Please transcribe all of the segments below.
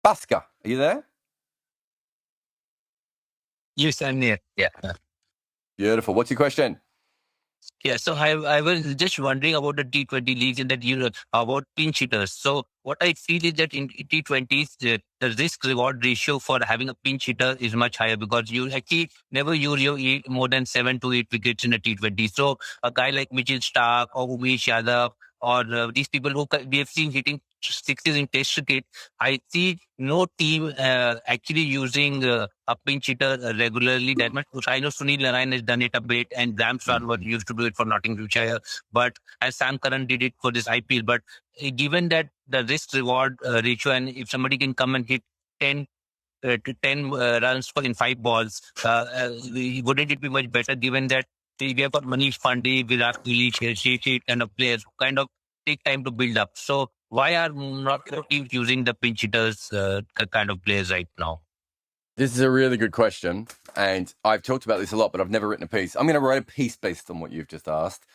Bhasker, are you there? Yes, I'm here. Yeah. Beautiful. What's your question? Yeah. So I was just wondering about the T20 leagues and that about pinch hitters. So what I feel is that in T20s, the risk reward ratio for having a pinch hitter is much higher because you actually never use more than 7 to 8 wickets in a T20. So a guy like Mitchell Stark or Umesh Yadav or these people we have seen hitting sixes in Test cricket, I see no team actually using a pinch hitter regularly that much. I know Sunil Narayan has done it a bit, and Ram Sarwar used to do it for Nottinghamshire, but as Sam Curran did it for this IPL. But given that the risk reward ratio, and if somebody can come and hit 10 to 10 runs in 5 balls, wouldn't it be much better given that we have got Manish Pandey, Virat Kohli, Shetty kind of players who kind of take time to build up. So why are not more teams using the pinch hitters kind of players right now? This is a really good question, and I've talked about this a lot, but I've never written a piece. I'm going to write a piece based on what you've just asked.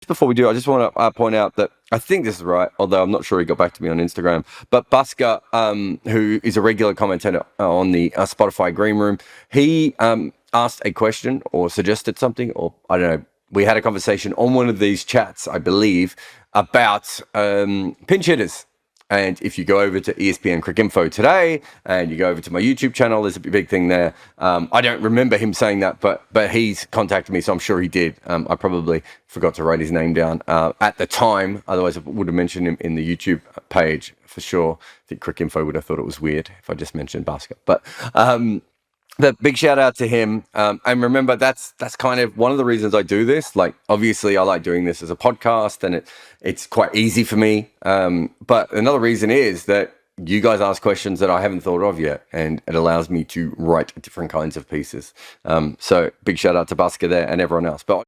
Before we do, I just want to point out that I think this is right, although I'm not sure he got back to me on Instagram. But Bhasker, who is a regular commentator on the Spotify Green Room, he asked a question or suggested something, or I don't know. We had a conversation on one of these chats, I believe, about pinch hitters. And if you go over to ESPN Crick Info today and you go over to my YouTube channel, there's a big thing there. I don't remember him saying that, but he's contacted me, so I'm sure he did. I probably forgot to write his name down at the time. Otherwise, I would have mentioned him in the YouTube page for sure. I think Crick Info would have thought it was weird if I just mentioned Bhasker. But big shout out to him. And remember, that's kind of one of the reasons I do this. Like, obviously, I like doing this as a podcast, and it's quite easy for me. But another reason is that you guys ask questions that I haven't thought of yet, and it allows me to write different kinds of pieces. So big shout out to Bhasker there and everyone else. But